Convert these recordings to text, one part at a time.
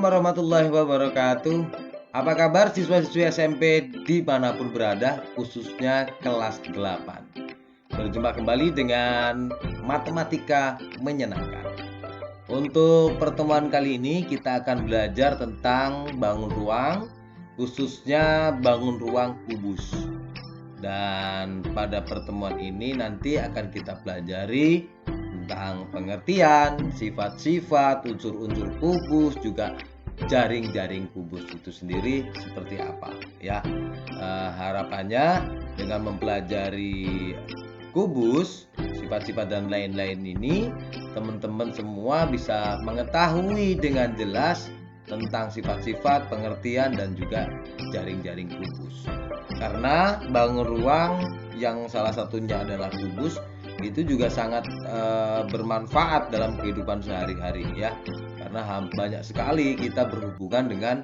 warahmatullahi wabarakatuh. Apa kabar siswa-siswi SMP dimanapun berada, khususnya kelas 8. Berjumpa kembali dengan Matematika Menyenangkan. Untuk pertemuan kali ini kita akan belajar tentang bangun ruang, khususnya bangun ruang kubus. Dan pada pertemuan ini nanti akan kita pelajari tentang pengertian, sifat-sifat, unsur-unsur kubus, juga jaring-jaring kubus itu sendiri seperti apa ya. Harapannya dengan mempelajari kubus, sifat-sifat dan lain-lain ini, teman-teman semua bisa mengetahui dengan jelas tentang sifat-sifat, pengertian, dan juga jaring-jaring kubus. Karena bangun ruang yang salah satunya adalah kubus itu juga sangat bermanfaat dalam kehidupan sehari-hari ya, karena banyak sekali kita berhubungan dengan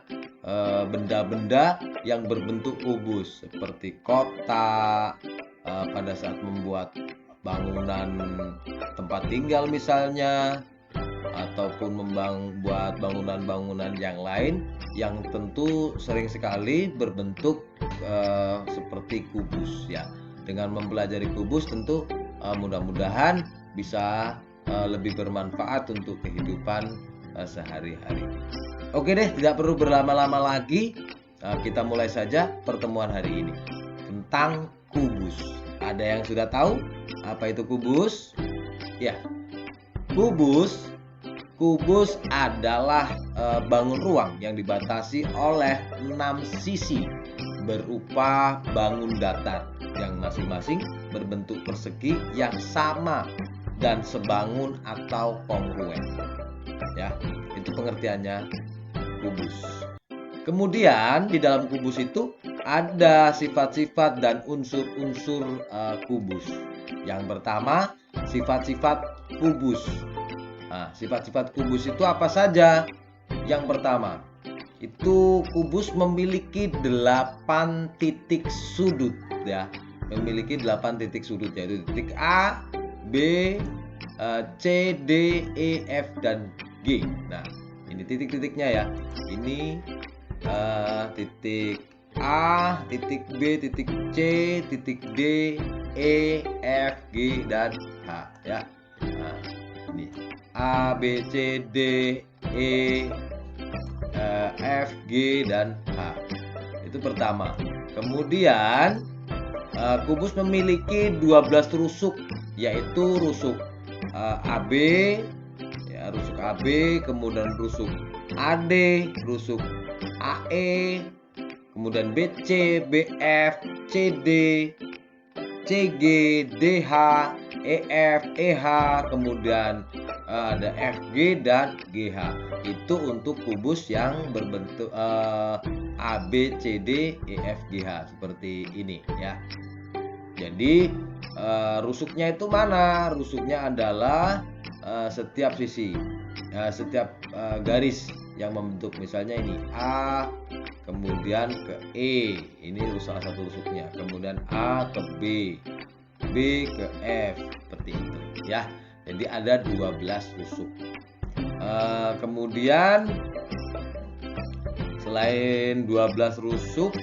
benda-benda yang berbentuk kubus seperti kotak pada saat membuat bangunan tempat tinggal misalnya, ataupun membuat bangunan-bangunan yang lain yang tentu sering sekali berbentuk seperti kubus ya. Dengan mempelajari kubus tentu mudah-mudahan bisa lebih bermanfaat untuk kehidupan sehari-hari. Oke deh, tidak perlu berlama-lama lagi, kita mulai saja pertemuan hari ini tentang kubus. Ada yang sudah tahu apa itu kubus? Ya, kubus adalah bangun ruang yang dibatasi oleh 6 sisi berupa bangun datar yang masing-masing berbentuk persegi yang sama dan sebangun atau kongruen. Ya, itu pengertiannya kubus. Kemudian di dalam kubus itu ada sifat-sifat dan unsur-unsur kubus. Yang pertama, sifat-sifat kubus. Nah, sifat-sifat kubus itu apa saja? Yang pertama, itu kubus memiliki 8 titik sudut ya. Memiliki 8 titik sudut, yaitu titik A, B, C, D, E, F, dan G. Nah, ini titik-titiknya ya. Ini titik A, titik B, titik C, titik D, E, F, G, dan H ya. Nah, ini A, B, C, D, E, F, G, dan H. Itu pertama. Kemudian kubus memiliki 12 rusuk, yaitu rusuk AB, ya, rusuk AB, kemudian rusuk AD, rusuk AE, kemudian BC, BF, CD, CG, DH, EF, EH, kemudian ada FG dan GH. Itu untuk kubus yang berbentuk AB, CD, EF, GH seperti ini ya. Jadi rusuknya itu mana? Rusuknya adalah setiap sisi, setiap garis yang membentuk, misalnya ini A, kemudian ke E, ini salah satu rusuknya, kemudian A ke B, B ke F, seperti itu ya. Jadi ada 12 rusuk. Kemudian selain 12 rusuk,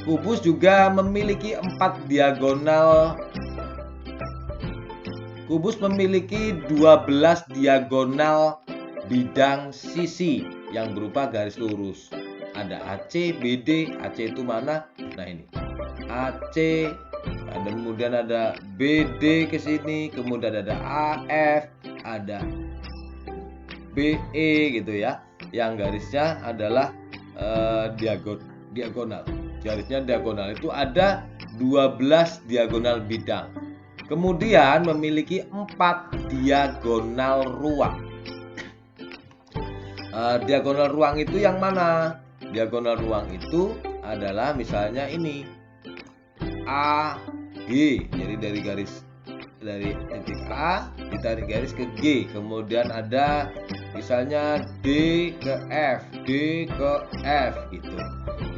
kubus juga memiliki 4 diagonal. Kubus memiliki 12 diagonal bidang sisi yang berupa garis lurus. Ada AC, BD, AC itu mana? Nah ini AC, kemudian ada BD ke sini, kemudian ada AF, ada BE gitu ya. Yang garisnya adalah diagonal. Garisnya diagonal itu ada 12 diagonal bidang. Kemudian memiliki 4 diagonal ruang. Diagonal ruang itu yang mana? Diagonal ruang itu adalah misalnya ini A, G. Jadi dari titik A ditarik garis ke G. Kemudian ada misalnya D ke F, D ke F gitu.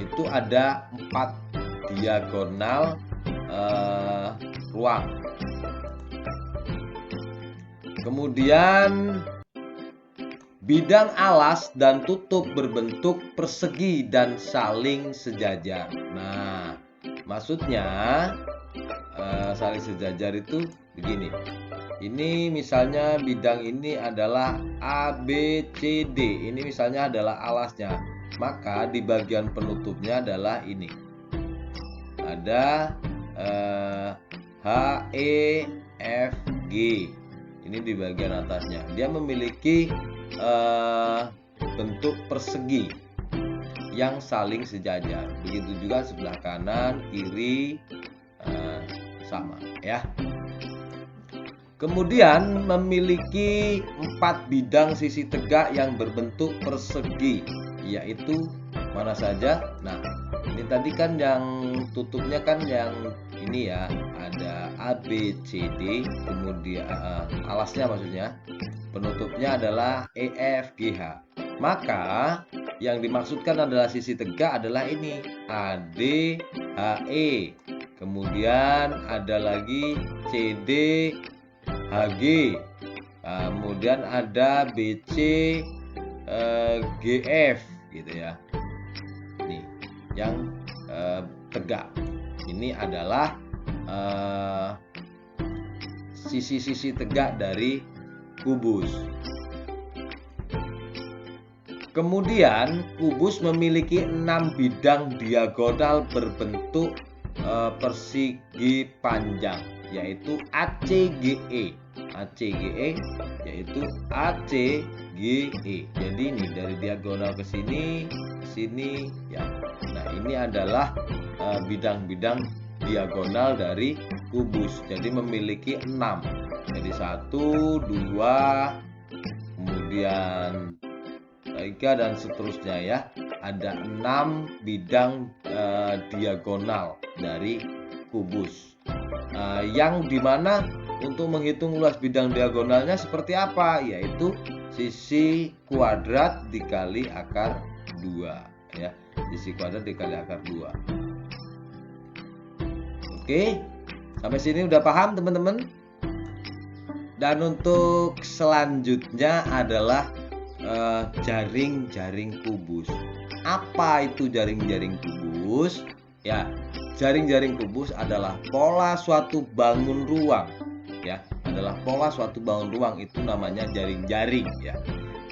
Itu ada 4 diagonal ruang. Kemudian bidang alas dan tutup berbentuk persegi dan saling sejajar. Nah, maksudnya saling sejajar itu begini. Ini misalnya bidang ini adalah A, B, C, D. Ini misalnya adalah alasnya. Maka di bagian penutupnya adalah ini. Ada H, E, F, G. Ini di bagian atasnya. Dia memiliki bentuk persegi yang saling sejajar. Begitu juga sebelah kanan, kiri sama ya. Kemudian memiliki 4 bidang sisi tegak yang berbentuk persegi, yaitu mana saja? Nah, ini tadi kan yang tutupnya kan yang ini ya, ada A, B, C, D, kemudian alasnya maksudnya, penutupnya adalah E, F, G, H. Maka yang dimaksudkan adalah sisi tegak adalah ini, A, D, H, E. Kemudian ada lagi C, D, HG, kemudian ada BC, GF gitu ya. Nih yang tegak. Ini adalah sisi-sisi tegak dari kubus. Kemudian kubus memiliki 6 bidang diagonal berbentuk persegi panjang, yaitu ACGE. ACGE yaitu ACGE. Jadi ini dari diagonal ke sini ya. Nah, ini adalah bidang-bidang diagonal dari kubus. Jadi memiliki 6. Jadi 1, 2, kemudian 3 dan seterusnya ya. Ada 6 bidang diagonal dari kubus. Yang dimana untuk menghitung luas bidang diagonalnya seperti apa? Yaitu sisi kuadrat dikali akar 2 ya. Sisi kuadrat dikali akar 2. Oke, sampai sini udah paham teman-teman? Dan untuk selanjutnya adalah jaring-jaring kubus. Apa itu jaring-jaring kubus? Ya, jaring-jaring kubus adalah pola suatu bangun ruang. Ya, adalah pola suatu bangun ruang, itu namanya jaring-jaring ya.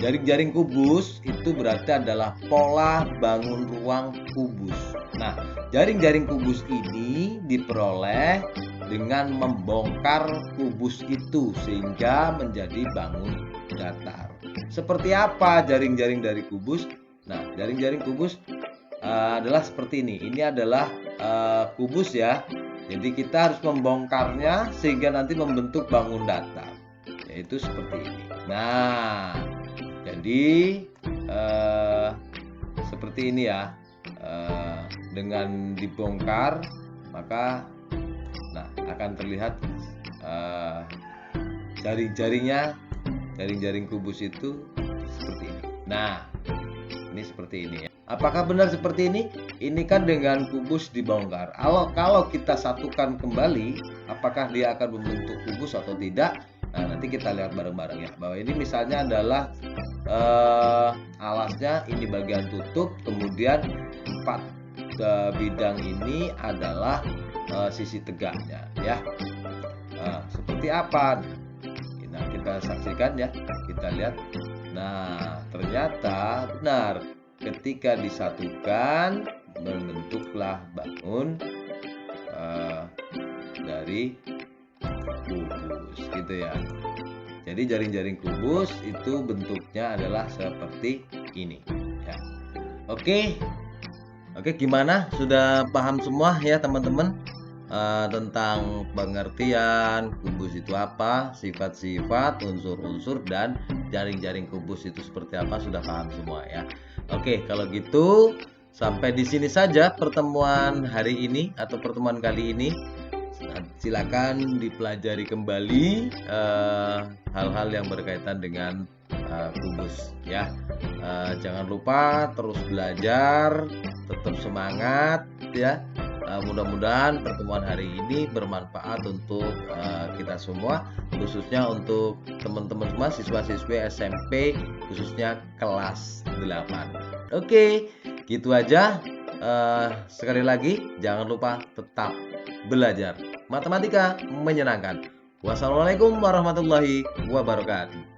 Jaring-jaring kubus itu berarti adalah pola bangun ruang kubus. Nah, jaring-jaring kubus ini diperoleh dengan membongkar kubus itu sehingga menjadi bangun datar. Seperti apa jaring-jaring dari kubus? Nah, jaring-jaring kubus adalah seperti ini. Ini adalah kubus ya. Jadi kita harus membongkarnya sehingga nanti membentuk bangun datar, yaitu seperti ini. Nah, jadi seperti ini ya. Dengan dibongkar maka akan terlihat jaring-jaring kubus itu seperti ini. Nah, ini seperti ini ya. Apakah benar seperti ini? Ini kan dengan kubus dibongkar. Kalau kita satukan kembali, apakah dia akan membentuk kubus atau tidak? Nah, nanti kita lihat bareng-bareng ya. Bahwa ini misalnya adalah alasnya, ini bagian tutup, kemudian 4 bidang ini adalah sisi tegaknya ya. Seperti apa? Nah, kita saksikan ya. Kita lihat. Nah, ternyata benar. Ketika disatukan membentuklah bangun dari kubus gitu ya. Jadi jaring-jaring kubus itu bentuknya adalah seperti ini ya. Oke, gimana? Sudah paham semua ya teman-teman tentang pengertian kubus itu apa, sifat-sifat, unsur-unsur, dan jaring-jaring kubus itu seperti apa, sudah paham semua ya. Oke, kalau gitu sampai di sini saja pertemuan hari ini atau pertemuan kali ini. Silakan dipelajari kembali hal-hal yang berkaitan dengan kubus ya. Jangan lupa terus belajar, tetap semangat ya. Mudah-mudahan pertemuan hari ini bermanfaat untuk kita semua, khususnya untuk teman-teman semua siswa-siswi SMP khususnya kelas 8. Oke, gitu aja. Sekali lagi jangan lupa tetap belajar. Matematika menyenangkan. Wassalamualaikum warahmatullahi wabarakatuh.